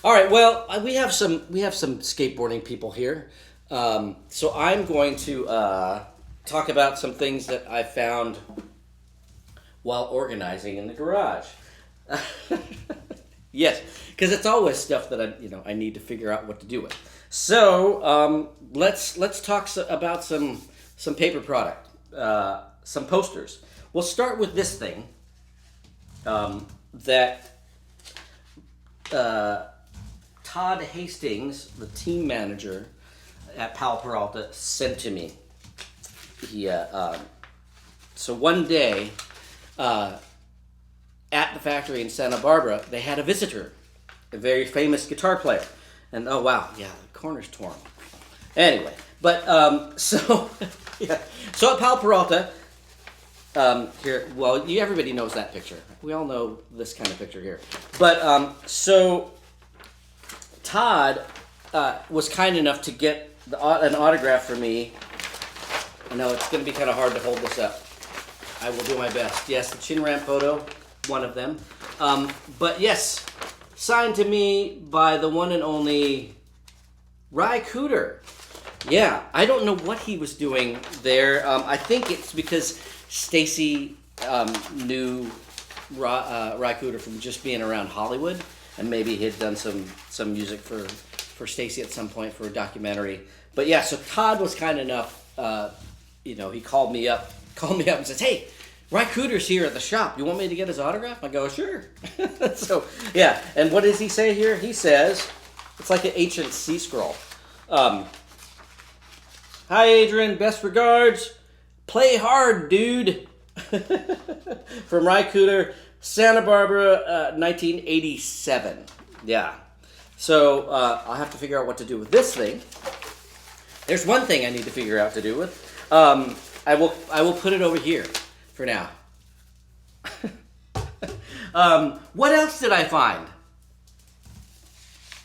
All right. Well, we have some skateboarding people here, so I'm going to talk about some things that I found while organizing in the garage. Yes, because it's always stuff that I need to figure out what to do with. So let's talk about some paper product, some posters. We'll start with this thing that uh, Todd Hastings, the team manager at Powell Peralta, sent to me. So one day uh, at the factory in Santa Barbara, they had a visitor, a very famous guitar player. And oh wow, yeah, the corner's torn. Anyway, but so yeah, so at Powell Peralta, here, well, everybody knows that picture. We all know this kind of picture here. But so Todd was kind enough to get an autograph for me. I know it's going to be kind of hard to hold this up. I will do my best. Yes, the chin ramp photo, one of them. But yes, signed to me by the one and only Ry Cooter. Yeah, I don't know what he was doing there. I think it's because Stacy knew Ry Cooter from just being around Hollywood, and maybe he had done some music for Stacy at some point for a documentary. But yeah, so Todd was kind enough. He called me up and says, "Hey, Ry Cooter's here at the shop. You want me to get his autograph?" I go, "Sure." So yeah, and what does he say here? He says, it's like an ancient sea scroll. Hi, Adrian. Best regards. Play hard, dude. From Ry Cooter, Santa Barbara, 1987. Yeah. So I'll have to figure out what to do with this thing. There's one thing I need to figure out to do with. I will put it over here for now. What else did I find?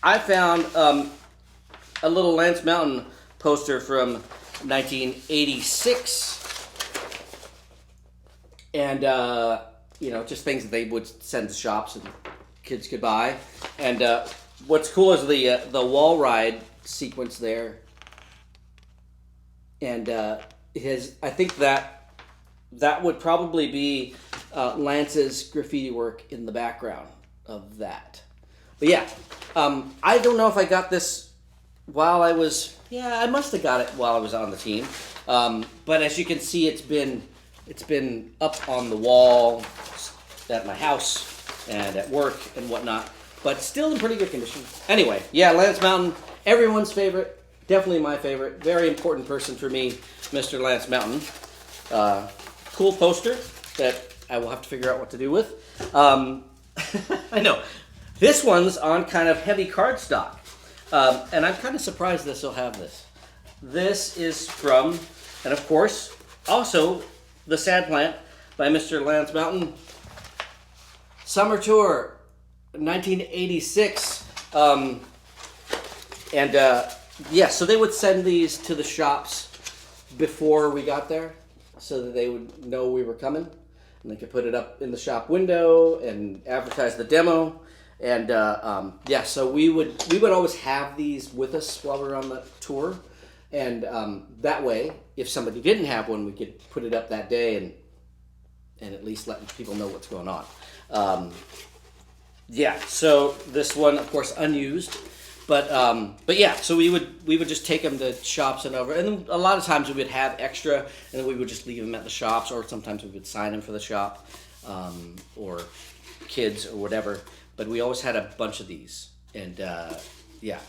I found a little Lance Mountain poster from 1986. And, just things that they would send to shops and kids could buy. And what's cool is the wall ride sequence there. And I think that would probably be Lance's graffiti work in the background of that. But yeah, I don't know if I got this while I was. Yeah, I must have got it while I was on the team. But as you can see, it's been up on the wall at my house and at work and whatnot, but still in pretty good condition. Anyway, yeah, Lance Mountain, everyone's favorite, definitely my favorite, very important person for me, Mr. Lance Mountain. Cool poster that I will have to figure out what to do with. I know. This one's on kind of heavy cardstock, and I'm kind of surprised this will have this. This is from, and of course, also The Sad Plant by Mr. Lance Mountain. Summer Tour, 1986. So they would send these to the shops before we got there so that they would know we were coming. And they could put it up in the shop window and advertise the demo. And so we would always have these with us while we were on the tour. And that way, if somebody didn't have one, we could put it up that day and at least let people know what's going on. So this one, of course, unused. But yeah, so we would just take them to shops and over. And then a lot of times we would have extra, and then we would just leave them at the shops, or sometimes we would sign them for the shop or kids or whatever. But we always had a bunch of these. And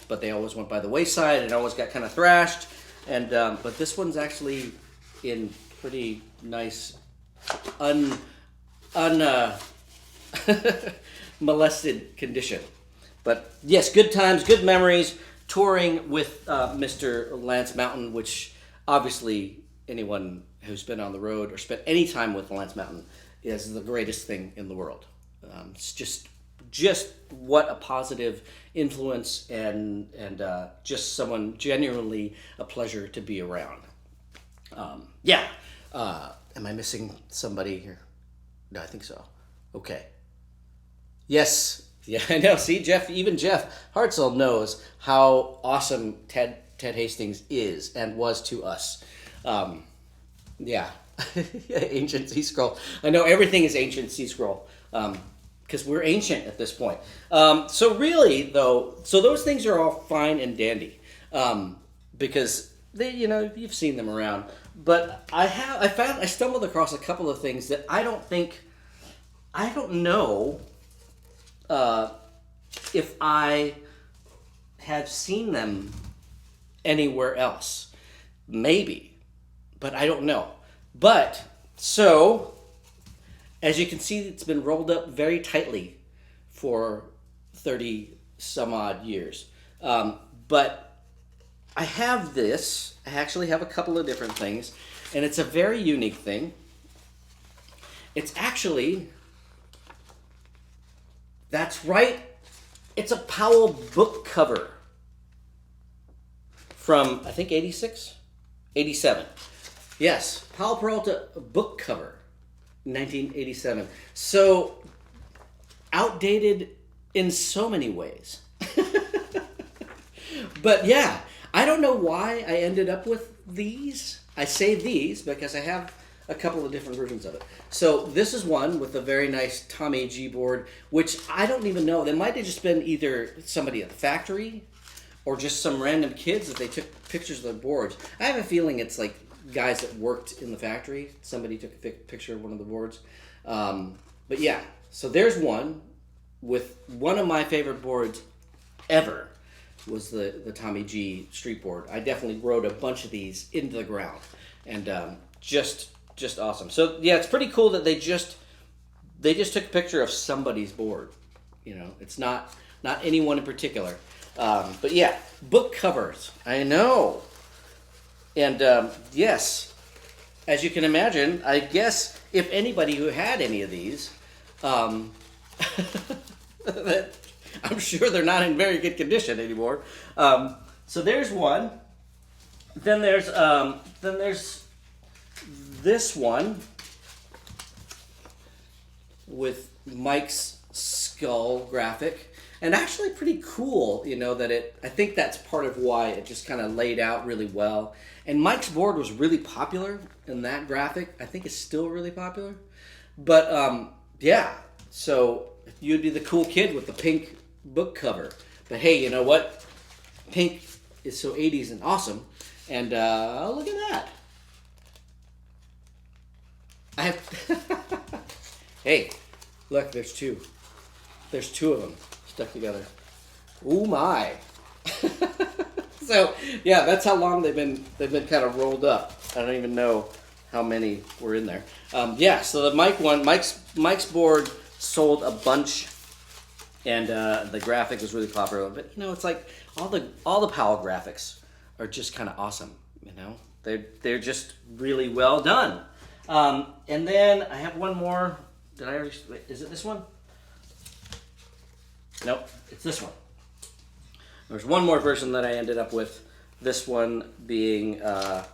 but they always went by the wayside and always got kind of thrashed. And but this one's actually in pretty nice, molested condition. But yes, good times, good memories, touring with Mr. Lance Mountain, which obviously anyone who's been on the road or spent any time with Lance Mountain is the greatest thing in the world. It's just what a positive influence and just someone genuinely a pleasure to be around. Am I missing somebody here? No, I think so. Okay. Yes, Yeah, I know. See, Jeff Hartzell knows how awesome Ted Hastings is and was to us. Yeah. Ancient sea scroll. I know everything is ancient sea scroll. Because we're ancient at this point. So really, though, so those things are all fine and dandy, because they, you've seen them around. But I stumbled across a couple of things that I don't know if I have seen them anywhere else. Maybe, but I don't know. But so, as you can see, it's been rolled up very tightly for 30 some odd years. But I have this. I actually have a couple of different things, and it's a very unique thing. It's actually, that's right, it's a Powell book cover from, I think, 86? 87. Yes, Powell Peralta book cover, 1987. So, outdated in so many ways. But yeah, I don't know why I ended up with these. I say these because I have a couple of different versions of it. So this is one with a very nice Tommy G board, which I don't even know. They might have just been either somebody at the factory or just some random kids that they took pictures of the boards. I have a feeling it's like guys that worked in the factory. Somebody took a picture of one of the boards. But yeah, so there's one with one of my favorite boards ever was the Tommy G street board. I definitely rode a bunch of these into the ground, and just awesome. So yeah, it's pretty cool that they just took a picture of somebody's board. It's not anyone in particular. But yeah, book covers. I know. And yes, as you can imagine, I guess if anybody who had any of these, that I'm sure they're not in very good condition anymore. So there's one. Then there's this one with Mike's skull graphic, and actually pretty cool. That I think that's part of why it just kind of laid out really well. And Mike's board was really popular, and that graphic I think is still really popular. But yeah, so you'd be the cool kid with the pink book cover. But hey, you know what? Pink is so 80s and awesome. And look at that. I have. Hey, look, there's two. There's two of them stuck together. Oh my. So yeah, that's how long they've been kind of rolled up. I don't even know how many were in there. Yeah, so the Mike's board sold a bunch, and the graphic was really popular. But it's like all the Powell graphics are just kind of awesome. They're just really well done. And then I have one more. Did I already? Wait, is it this one? Nope, it's this one. There's one more version that I ended up with. This one being the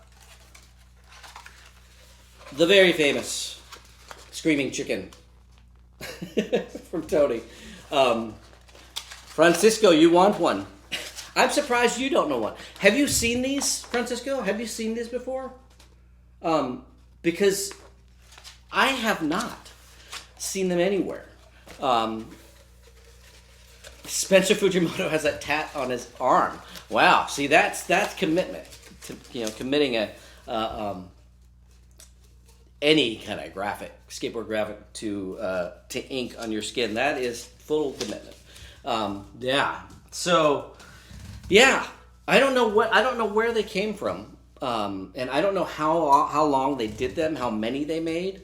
very famous Screaming Chicken from Tony. Francisco, you want one? I'm surprised you don't know one. Have you seen these, Francisco? Have you seen these before? Because I have not seen them anywhere. Spencer Fujimoto has that tat on his arm. Wow, see that's commitment to committing any kind of skateboard graphic to ink on your skin. That is full commitment. Yeah. So yeah, I don't know where they came from, and I don't know how long they did them, how many they made.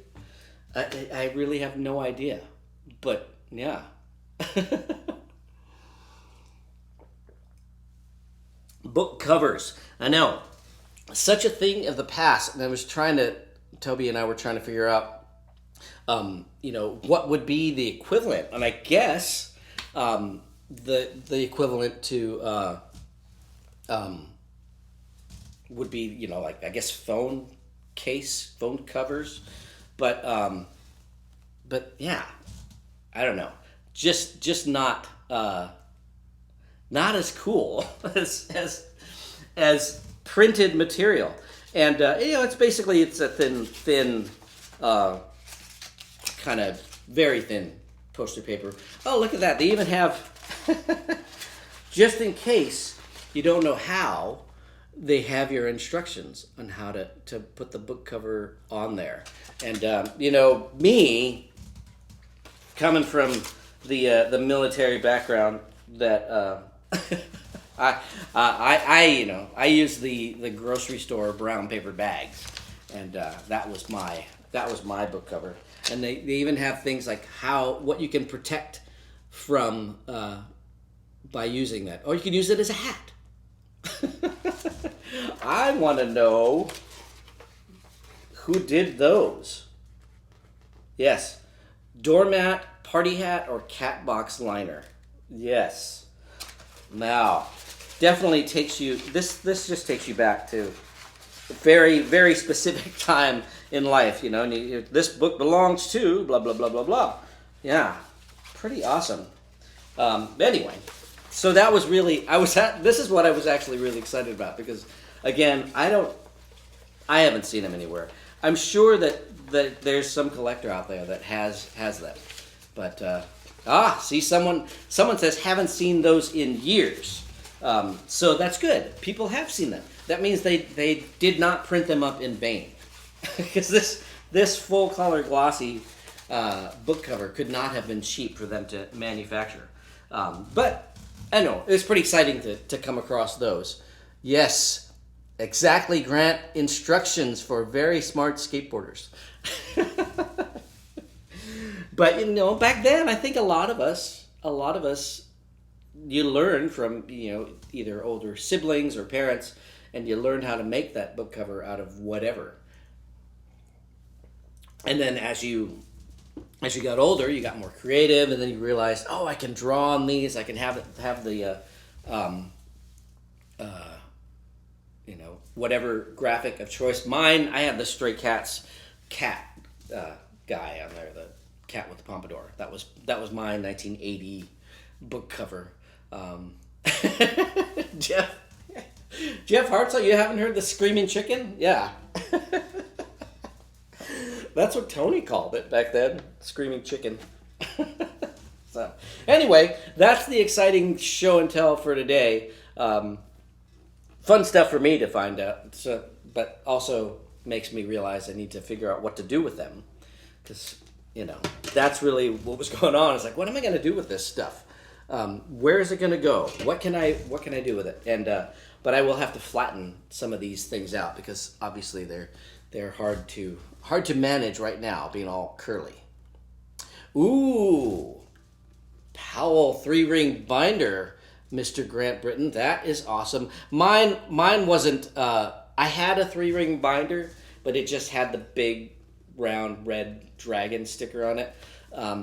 I really have no idea. But yeah. Book covers. I know. Such a thing of the past. And Toby and I were trying to figure out, what would be the equivalent. And I guess the equivalent to would be, like, I guess phone covers. But yeah, I don't know. just not not as cool as printed material. And it's basically it's a thin kind of very thin poster paper. Oh, look at that! They even have just in case you don't know how, they have your instructions on how to put the book cover on there. And me coming from the military background, that I use the grocery store brown paper bags, and that was my book cover. And they even have things like what you can protect from by using that. Or you can use it as a hat. I want to know who did those. Yes, doormat, party hat, or cat box liner. Yes. Now, definitely takes you. This just takes you back to a very, very specific time in life. And this book belongs to blah blah blah blah blah. Yeah, pretty awesome. Anyway, so that was really this is what I was actually really excited about, because again, I haven't seen them anywhere. I'm sure that there's some collector out there that has them, but see, someone says haven't seen those in years. So that's good. People have seen them. That means they did not print them up in vain, because this full color glossy book cover could not have been cheap for them to manufacture. But I know it's pretty exciting to come across those. Yes, exactly, Grant. Instructions for very smart skateboarders. But back then, I think a lot of us, you learn from either older siblings or parents, and you learn how to make that book cover out of whatever. And then as you got older, you got more creative, and then you realized, oh, I can draw on these. I can have the whatever graphic of choice. Mine, I have the Stray Cats cat guy on there, the cat with the pompadour. That was my 1980 book cover. Jeff Hartzell, you haven't heard the Screaming Chicken? Yeah. That's what Tony called it back then, Screaming Chicken. So, anyway, that's the exciting show and tell for today. Fun stuff for me to find out, but also makes me realize I need to figure out what to do with them, because that's really what was going on. It's like, what am I going to do with this stuff? Where is it going to go? What can I do with it? And but I will have to flatten some of these things out, because obviously they're hard to manage right now, being all curly. Ooh, Powell 3-ring binder, Mr. Grant Britton. That is awesome. Mine wasn't. I had a 3-ring binder, but it just had the big round red dragon sticker on it.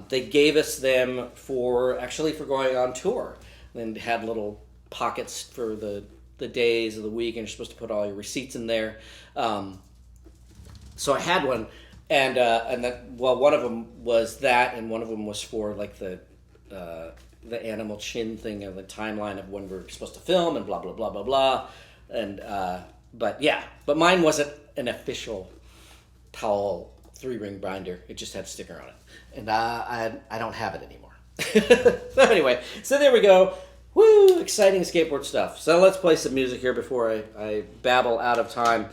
They gave us them for going on tour, and had little pockets for the days of the week, and you're supposed to put all your receipts in there. So I had one, and one of them was that, and one of them was for like the animal chin thing of the timeline of when we're supposed to film and blah blah blah blah blah, and but mine wasn't an official Powell 3-ring binder. It just had a sticker on it, and I don't have it anymore. So anyway, so there we go. Woo! Exciting skateboard stuff. So let's play some music here before I babble out of time.